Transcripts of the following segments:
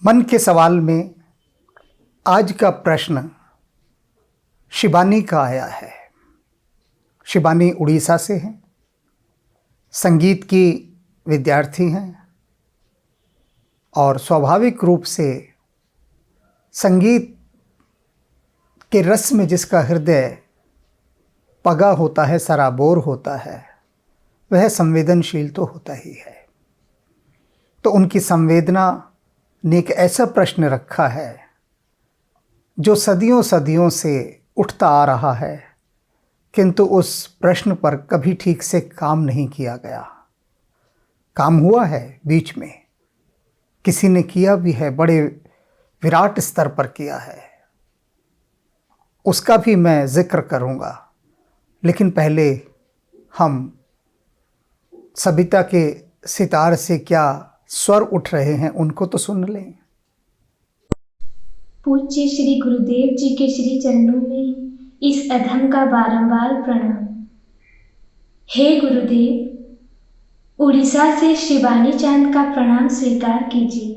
मन के सवाल में आज का प्रश्न शिबानी का आया है। शिबानी उड़ीसा से हैं, संगीत की विद्यार्थी हैं और स्वाभाविक रूप से संगीत के रस में जिसका हृदय पगा होता है, सराबोर होता है, वह संवेदनशील तो होता ही है। तो उनकी संवेदना ने एक ऐसा प्रश्न रखा है जो सदियों सदियों से उठता आ रहा है, किंतु उस प्रश्न पर कभी ठीक से काम नहीं किया गया। काम हुआ है बीच में, किसी ने किया भी है, बड़े विराट स्तर पर किया है, उसका भी मैं जिक्र करूंगा। लेकिन पहले हम सबिता के सितार से क्या स्वर उठ रहे हैं उनको तो सुन लें। पूज्य श्री गुरुदेव जी के श्री चरणों में इस अधम का बारंबार प्रणाम। हे गुरुदेव, उड़ीसा से शिबानी चांद का प्रणाम स्वीकार कीजिए।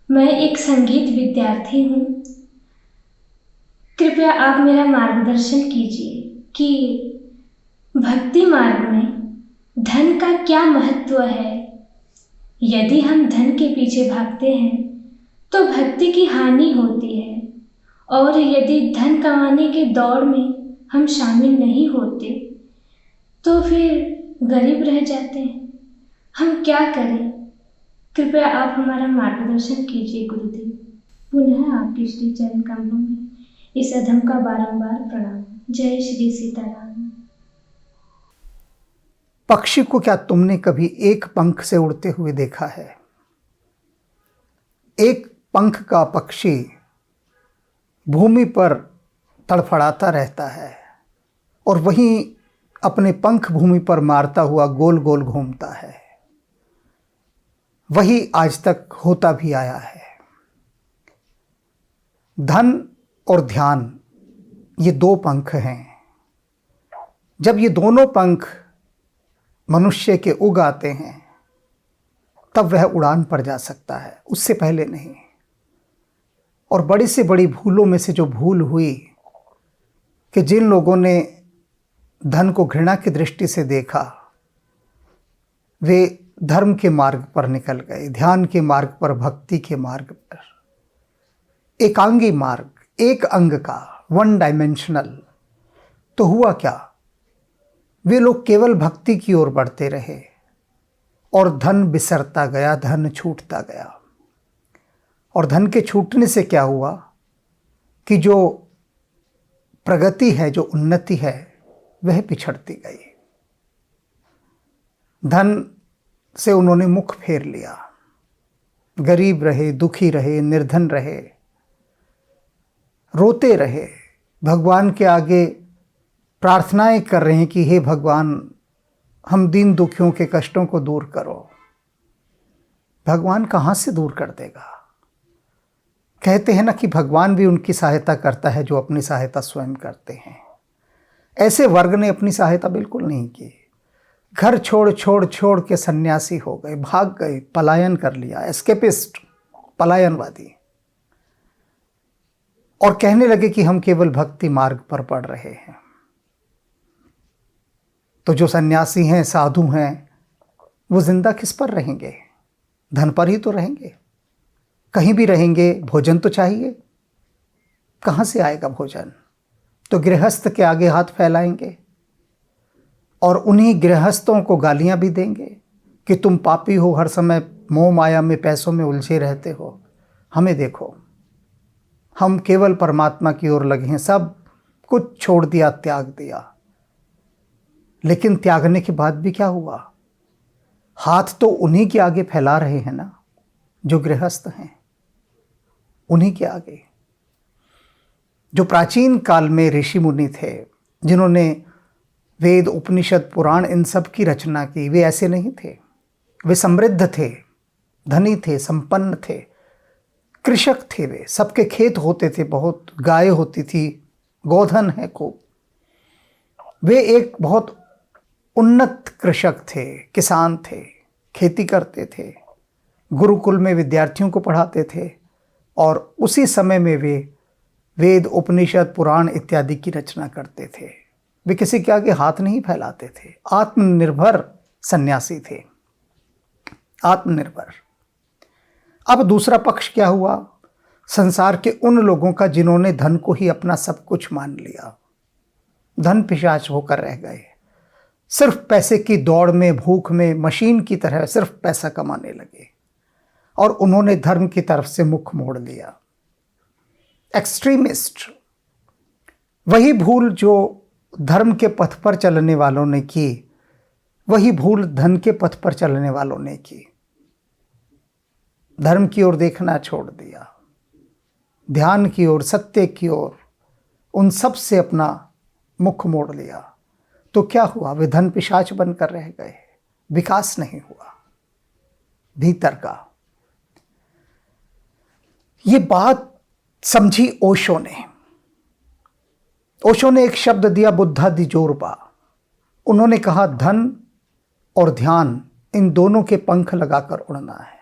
मैं एक संगीत विद्यार्थी हूँ। कृपया आप मेरा मार्गदर्शन कीजिए कि भक्ति मार्ग में धन का क्या महत्व है। यदि हम धन के पीछे भागते हैं तो भक्ति की हानि होती है, और यदि धन कमाने के दौड़ में हम शामिल नहीं होते तो फिर गरीब रह जाते हैं। हम क्या करें? कृपया आप हमारा मार्गदर्शन कीजिए गुरुदेव। पुनः आपके श्री चरण कमलों में इस अधम का बारंबार प्रणाम। जय श्री सीताराम। पक्षी को क्या तुमने कभी एक पंख से उड़ते हुए देखा है? एक पंख का पक्षी भूमि पर तड़फड़ाता रहता है और वहीं अपने पंख भूमि पर मारता हुआ गोल गोल घूमता है। वही आज तक होता भी आया है। धन और ध्यान, ये दो पंख हैं। जब ये दोनों पंख मनुष्य के उग आते हैं तब वह उड़ान पर जा सकता है, उससे पहले नहीं। और बड़ी से बड़ी भूलों में से जो भूल हुई कि जिन लोगों ने धन को घृणा की दृष्टि से देखा, वे धर्म के मार्ग पर निकल गए, ध्यान के मार्ग पर, भक्ति के मार्ग पर, एकांगी मार्ग, एक अंग का, वन डायमेंशनल। तो हुआ क्या? वे लोग केवल भक्ति की ओर बढ़ते रहे और धन बिसरता गया, धन छूटता गया। और धन के छूटने से क्या हुआ कि जो प्रगति है, जो उन्नति है, वह पिछड़ती गई। धन से उन्होंने मुख फेर लिया, गरीब रहे, दुखी रहे, निर्धन रहे, रोते रहे, भगवान के आगे प्रार्थनाएं कर रहे हैं कि हे भगवान, हम दीन दुखियों के कष्टों को दूर करो। भगवान कहाँ से दूर कर देगा? कहते हैं ना कि भगवान भी उनकी सहायता करता है जो अपनी सहायता स्वयं करते हैं। ऐसे वर्ग ने अपनी सहायता बिल्कुल नहीं की। घर छोड़ छोड़ छोड़ के सन्यासी हो गए, भाग गए, पलायन कर लिया, एस्केपिस्ट, पलायनवादी, और कहने लगे कि हम केवल भक्ति मार्ग पर पड़ रहे हैं। तो जो सन्यासी हैं, साधु हैं, वो जिंदा किस पर रहेंगे? धन पर ही तो रहेंगे। कहीं भी रहेंगे, भोजन तो चाहिए। कहाँ से आएगा भोजन? तो गृहस्थ के आगे हाथ फैलाएंगे और उन्हीं गृहस्थों को गालियां भी देंगे कि तुम पापी हो, हर समय मोह माया में, पैसों में उलझे रहते हो। हमें देखो, हम केवल परमात्मा की ओर लगे हैं, सब कुछ छोड़ दिया, त्याग दिया। लेकिन त्यागने के बाद भी क्या हुआ? हाथ तो उन्हीं के आगे फैला रहे हैं ना, जो गृहस्थ हैं, उन्हीं के आगे। जो प्राचीन काल में ऋषि मुनि थे, जिन्होंने वेद, उपनिषद, पुराण, इन सब की रचना की, वे ऐसे नहीं थे। वे समृद्ध थे, धनी थे, संपन्न थे, कृषक थे। वे सबके खेत होते थे, बहुत गाय होती थी, गोधन है खूब। वे एक बहुत उन्नत कृषक थे, किसान थे, खेती करते थे। गुरुकुल में विद्यार्थियों को पढ़ाते थे और उसी समय में वे वेद, उपनिषद, पुराण इत्यादि की रचना करते थे। वे किसी के आगे हाथ नहीं फैलाते थे। आत्मनिर्भर सन्यासी थे, आत्मनिर्भर। अब दूसरा पक्ष क्या हुआ? संसार के उन लोगों का जिन्होंने धन को ही अपना सब कुछ मान लिया, धन पिशाच होकर रह गए, सिर्फ पैसे की दौड़ में, भूख में, मशीन की तरह सिर्फ पैसा कमाने लगे और उन्होंने धर्म की तरफ से मुख मोड़ लिया। एक्सट्रीमिस्ट। वही भूल जो धर्म के पथ पर चलने वालों ने की, वही भूल धन के पथ पर चलने वालों ने की। धर्म की ओर देखना छोड़ दिया, ध्यान की ओर, सत्य की ओर, उन सब से अपना मुख मोड़ लिया। तो क्या हुआ? वे धन पिशाच बनकर रह गए, विकास नहीं हुआ भीतर का। ये बात समझी ओशो ने। ओशो ने एक शब्द दिया, बुद्धा दि जोरबा। उन्होंने कहा धन और ध्यान, इन दोनों के पंख लगाकर उड़ना है।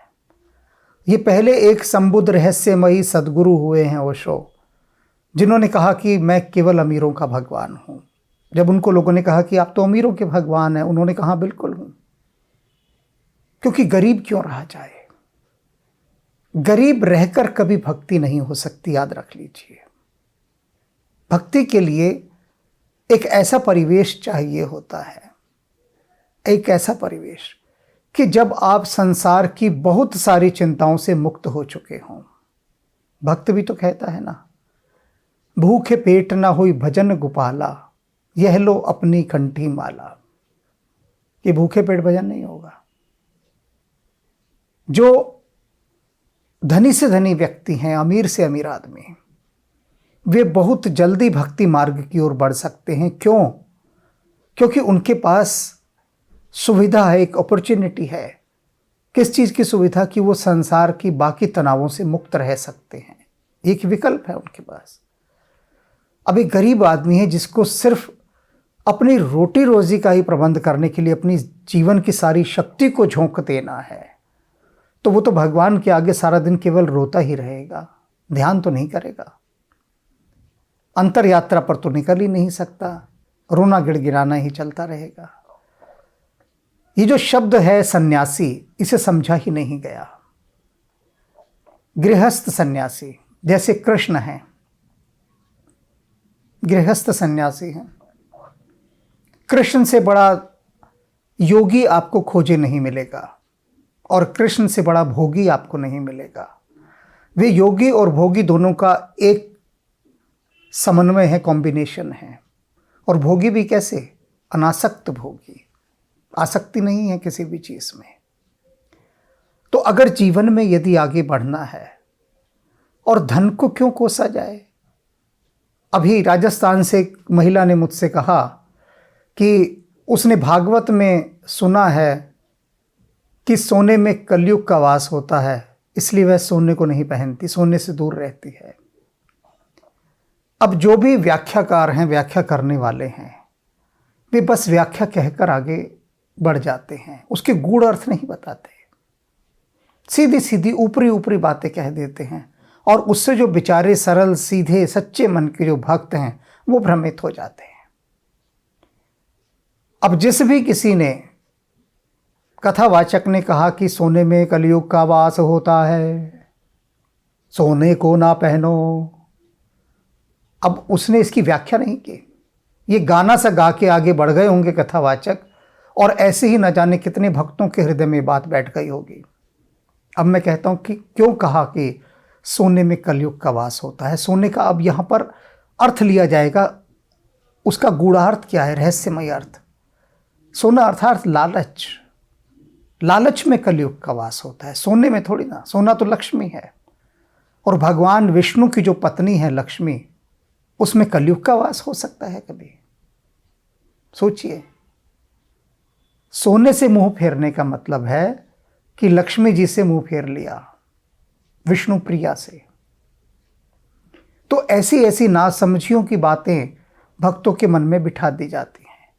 ये पहले एक संबुद्ध रहस्यमयी सदगुरु हुए हैं ओशो, जिन्होंने कहा कि मैं केवल अमीरों का भगवान हूं। जब उनको लोगों ने कहा कि आप तो अमीरों के भगवान हैं, उन्होंने कहा बिल्कुल हूं, क्योंकि गरीब क्यों रहा जाए। गरीब रहकर कभी भक्ति नहीं हो सकती, याद रख लीजिए। भक्ति के लिए एक ऐसा परिवेश चाहिए होता है, एक ऐसा परिवेश कि जब आप संसार की बहुत सारी चिंताओं से मुक्त हो चुके हों। भक्त भी तो कहता है ना, भूखे पेट ना हुई भजन गोपाला, यह लो अपनी कंठी माला। ये भूखे पेट भजन नहीं होगा। जो धनी से धनी व्यक्ति हैं, अमीर से अमीर आदमी, वे बहुत जल्दी भक्ति मार्ग की ओर बढ़ सकते हैं। क्यों? क्योंकि उनके पास सुविधा है, एक अपॉर्चुनिटी है। किस चीज़ की सुविधा? कि वो संसार की बाकी तनावों से मुक्त रह सकते हैं। एक विकल्प है उनके पास। अब एक गरीब आदमी है जिसको सिर्फ अपनी रोटी रोजी का ही प्रबंध करने के लिए अपनी जीवन की सारी शक्ति को झोंक देना है, तो वो तो भगवान के आगे सारा दिन केवल रोता ही रहेगा, ध्यान तो नहीं करेगा, अंतर यात्रा पर तो निकल ही नहीं सकता, रोना गिड़गिड़ाना ही चलता रहेगा। ये जो शब्द है सन्यासी, इसे समझा ही नहीं गया। गृहस्थ सन्यासी, जैसे कृष्ण हैं, गृहस्थ सन्यासी हैं। कृष्ण से बड़ा योगी आपको खोजे नहीं मिलेगा और कृष्ण से बड़ा भोगी आपको नहीं मिलेगा। वे योगी और भोगी दोनों का एक समन्वय है, कॉम्बिनेशन है। और भोगी भी कैसे? अनासक्त भोगी, आसक्ति नहीं है किसी भी चीज़ में। तो अगर जीवन में यदि आगे बढ़ना है, और धन को क्यों कोसा जाए? अभी राजस्थान से एक महिला ने मुझसे कहा कि उसने भागवत में सुना है कि सोने में कलयुग का वास होता है, इसलिए वह सोने को नहीं पहनती, सोने से दूर रहती है। अब जो भी व्याख्याकार हैं, व्याख्या करने वाले हैं, वे बस व्याख्या कहकर आगे बढ़ जाते हैं, उसके गूढ़ अर्थ नहीं बताते, सीधी सीधी ऊपरी ऊपरी बातें कह देते हैं। और उससे जो बेचारे सरल, सीधे, सच्चे मन के जो भक्त हैं, वो भ्रमित हो जाते हैं। अब जिस भी किसी ने, कथावाचक ने कहा कि सोने में कलयुग का वास होता है, सोने को ना पहनो, अब उसने इसकी व्याख्या नहीं की। ये गाना सा गा के आगे बढ़ गए होंगे कथावाचक, और ऐसे ही न जाने कितने भक्तों के हृदय में बात बैठ गई होगी। अब मैं कहता हूं कि क्यों कहा कि सोने में कलयुग का वास होता है। सोने का अब यहाँ पर अर्थ लिया जाएगा, उसका गूढ़ार्थ क्या है, रहस्यमय अर्थ। सोना अर्थात लालच, लालच में कलयुग का वास होता है, सोने में थोड़ी ना। सोना तो लक्ष्मी है, और भगवान विष्णु की जो पत्नी है लक्ष्मी, उसमें कलयुग का वास हो सकता है कभी? सोचिए। सोने से मुंह फेरने का मतलब है कि लक्ष्मी जी से मुंह फेर लिया, विष्णु प्रिया से। तो ऐसी ऐसी नासमझियों की बातें भक्तों के मन में बिठा दी जाती हैं।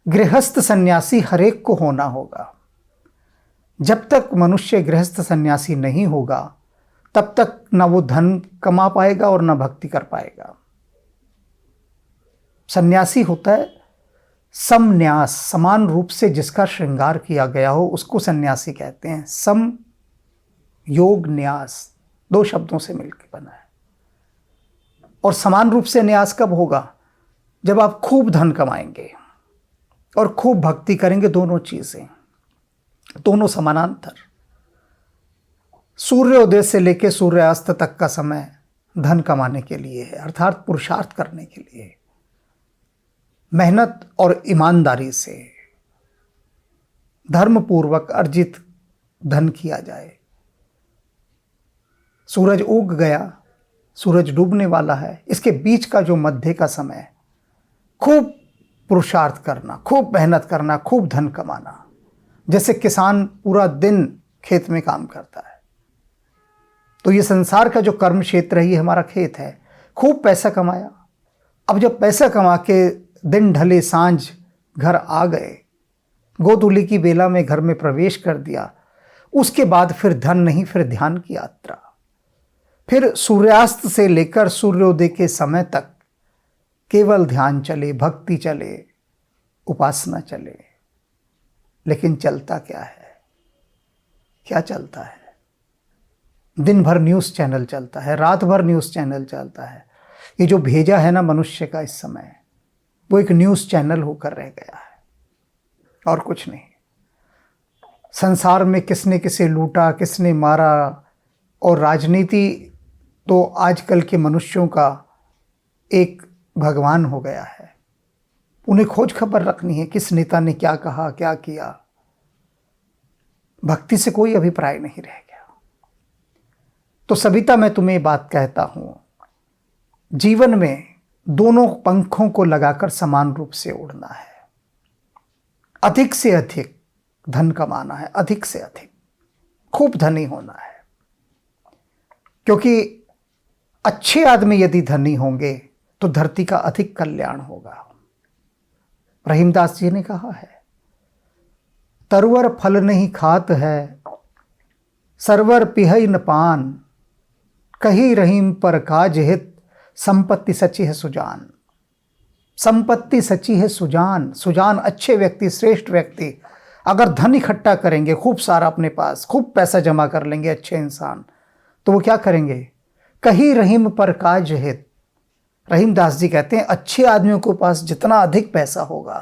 गृहस्थ सन्यासी हरेक को होना होगा। जब तक मनुष्य गृहस्थ सन्यासी नहीं होगा तब तक ना वो धन कमा पाएगा और ना भक्ति कर पाएगा। सन्यासी होता है समन्यास, समान रूप से जिसका श्रृंगार किया गया हो उसको सन्यासी कहते हैं। सम योग न्यास 2 शब्दों से मिलकर बना है। और समान रूप से न्यास कब होगा? जब आप खूब धन कमाएंगे और खूब भक्ति करेंगे, दोनों चीजें, दोनों समानांतर। सूर्योदय से लेकर सूर्यास्त तक का समय धन कमाने के लिए है, अर्थात पुरुषार्थ करने के लिए। मेहनत और ईमानदारी से धर्मपूर्वक अर्जित धन किया जाए। सूरज उग गया, सूरज डूबने वाला है, इसके बीच का जो मध्य का समय है, खूब पुरुषार्थ करना, खूब मेहनत करना, खूब धन कमाना। जैसे किसान पूरा दिन खेत में काम करता है, तो ये संसार का जो कर्म क्षेत्र है ये हमारा खेत है। खूब पैसा कमाया, अब जब पैसा कमा के दिन ढले सांझ घर आ गए, गोधूली की बेला में घर में प्रवेश कर दिया, उसके बाद फिर धन नहीं, फिर ध्यान की यात्रा। फिर सूर्यास्त से लेकर सूर्योदय के समय तक केवल ध्यान चले, भक्ति चले, उपासना चले। लेकिन चलता क्या है? क्या चलता है? दिन भर न्यूज़ चैनल चलता है, रात भर न्यूज़ चैनल चलता है। ये जो भेजा है ना मनुष्य का इस समय, वो एक न्यूज़ चैनल होकर रह गया है और कुछ नहीं। संसार में किसने किसे लूटा, किसने मारा, और राजनीति तो आजकल के मनुष्यों का एक भगवान हो गया है। उन्हें खोज खबर रखनी है, किस नेता ने क्या कहा, क्या किया। भक्ति से कोई अभिप्राय नहीं रह गया। तो सविता, मैं तुम्हें बात कहता हूं, जीवन में दोनों पंखों को लगाकर समान रूप से उड़ना है। अधिक से अधिक धन कमाना है, अधिक से अधिक खूब धनी होना है। क्योंकि अच्छे आदमी यदि धनी होंगे तो धरती का अधिक कल्याण होगा। रहीमदास जी ने कहा है, तरवर फल नहीं खात है, सरवर पिहई न पान, कही रहीम पर काज हित, संपत्ति सची है सुजान। संपत्ति सची है सुजान। सुजान अच्छे व्यक्ति, श्रेष्ठ व्यक्ति अगर धन इकट्ठा करेंगे, खूब सारा अपने पास, खूब पैसा जमा कर लेंगे, अच्छे इंसान, तो वो क्या करेंगे? कहीं रहीम पर काज हित। रहीमदास जी कहते हैं, अच्छे आदमियों के पास जितना अधिक पैसा होगा,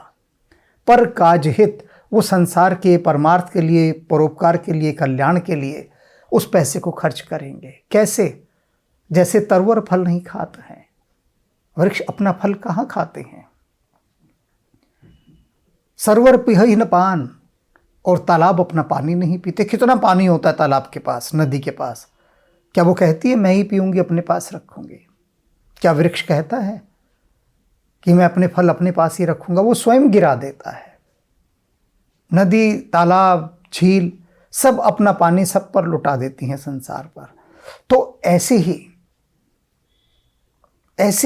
पर काज हित, वो संसार के परमार्थ के लिए, परोपकार के लिए, कल्याण के लिए उस पैसे को खर्च करेंगे। कैसे? जैसे तरवर फल नहीं खाते हैं, वृक्ष अपना फल कहाँ खाते हैं। सरवर पिहई न पान, और तालाब अपना पानी नहीं पीते। कितना पानी होता है तालाब के पास, नदी के पास, क्या वो कहती है मैं ही पीऊंगी, अपने पास रखूंगी? क्या वृक्ष कहता है कि मैं अपने फल अपने पास ही रखूंगा? वो स्वयं गिरा देता है। नदी, तालाब, झील सब अपना पानी सब पर लुटा देती हैं संसार पर। तो ऐसे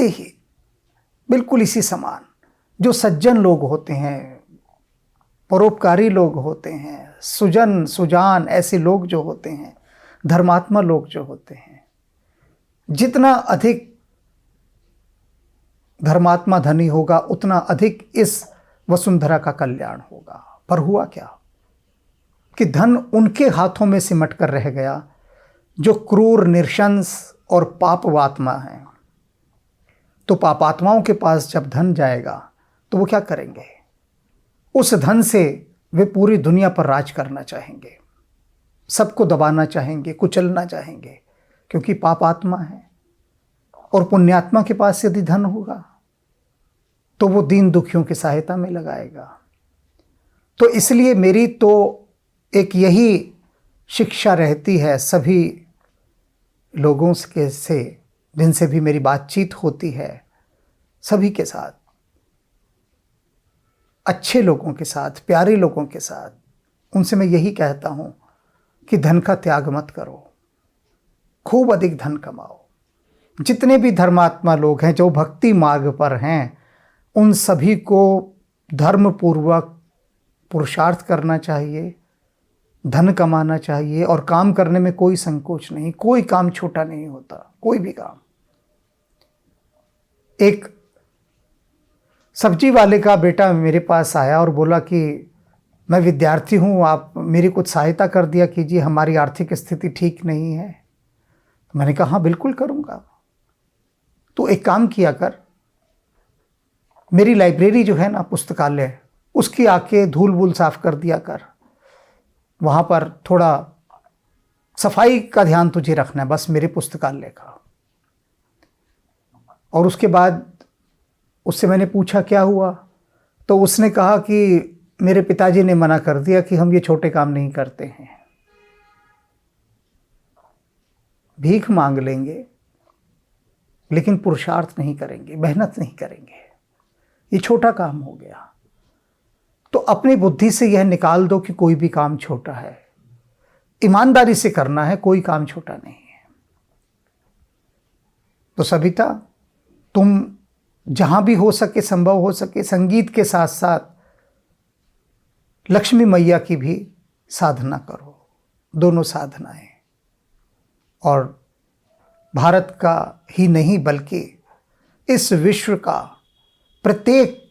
ही बिल्कुल इसी समान जो सज्जन लोग होते हैं, परोपकारी लोग होते हैं, सुजान ऐसे लोग जो होते हैं, धर्मात्मा लोग जो होते हैं, जितना अधिक धर्मात्मा धनी होगा उतना अधिक इस वसुंधरा का कल्याण होगा। पर हुआ क्या कि धन उनके हाथों में सिमट कर रह गया जो क्रूर, निरशंस और पापवात्मा हैं। तो पापात्माओं के पास जब धन जाएगा तो वो क्या करेंगे? उस धन से वे पूरी दुनिया पर राज करना चाहेंगे, सबको दबाना चाहेंगे, कुचलना चाहेंगे, क्योंकि पापात्मा है। और पुण्यात्मा के पास यदि धन होगा तो वो दीन दुखियों की सहायता में लगाएगा। तो इसलिए मेरी तो एक यही शिक्षा रहती है सभी लोगों से जिनसे भी मेरी बातचीत होती है, सभी के साथ, अच्छे लोगों के साथ, प्यारे लोगों के साथ, उनसे मैं यही कहता हूँ कि धन का त्याग मत करो, खूब अधिक धन कमाओ। जितने भी धर्मात्मा लोग हैं जो भक्ति मार्ग पर हैं, उन सभी को धर्मपूर्वक पुरुषार्थ करना चाहिए, धन कमाना चाहिए और काम करने में कोई संकोच नहीं। कोई काम छोटा नहीं होता, कोई भी काम। एक सब्जी वाले का बेटा मेरे पास आया और बोला कि मैं विद्यार्थी हूँ, आप मेरी कुछ सहायता कर दिया कीजिए, हमारी आर्थिक स्थिति ठीक नहीं है। मैंने कहा हाँ बिल्कुल करूँगा। तो एक काम किया कर, मेरी लाइब्रेरी जो है ना, पुस्तकालय, उसकी आके धूल वूल साफ कर दिया कर। वहाँ पर थोड़ा सफाई का ध्यान तुझे रखना है, बस मेरे पुस्तकालय का। और उसके बाद उससे मैंने पूछा क्या हुआ, तो उसने कहा कि मेरे पिताजी ने मना कर दिया कि हम ये छोटे काम नहीं करते हैं। भीख मांग लेंगे लेकिन पुरुषार्थ नहीं करेंगे, मेहनत नहीं करेंगे, ये छोटा काम हो गया। तो अपनी बुद्धि से यह निकाल दो कि कोई भी काम छोटा है। ईमानदारी से करना है, कोई काम छोटा नहीं है। तो सविता, तुम जहां भी हो सके, संभव हो सके, संगीत के साथ साथ लक्ष्मी मैया की भी साधना करो। दोनों साधनाएं, और भारत का ही नहीं बल्कि इस विश्व का प्रत्येक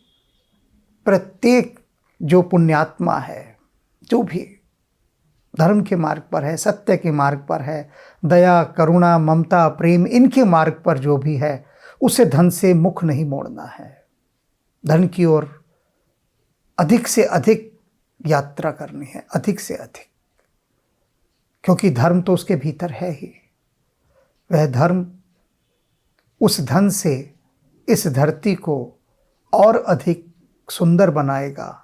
जो पुण्यात्मा है, जो भी धर्म के मार्ग पर है, सत्य के मार्ग पर है, दया, करुणा, ममता, प्रेम, इनके मार्ग पर जो भी है, उसे धन से मुख नहीं मोड़ना है। धन की ओर अधिक से अधिक यात्रा करनी है, अधिक से अधिक, क्योंकि धर्म तो उसके भीतर है ही। वह धर्म उस धन से इस धरती को और अधिक सुंदर बनाएगा,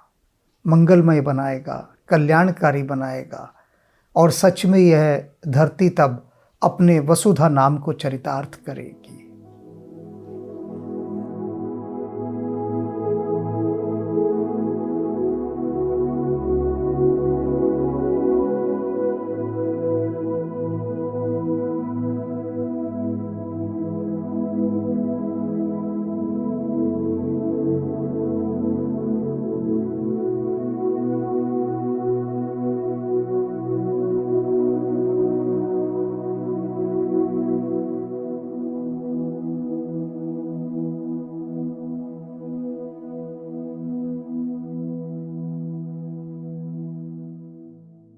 मंगलमय बनाएगा, कल्याणकारी बनाएगा, और सच में यह धरती तब अपने वसुधा नाम को चरितार्थ करेगी।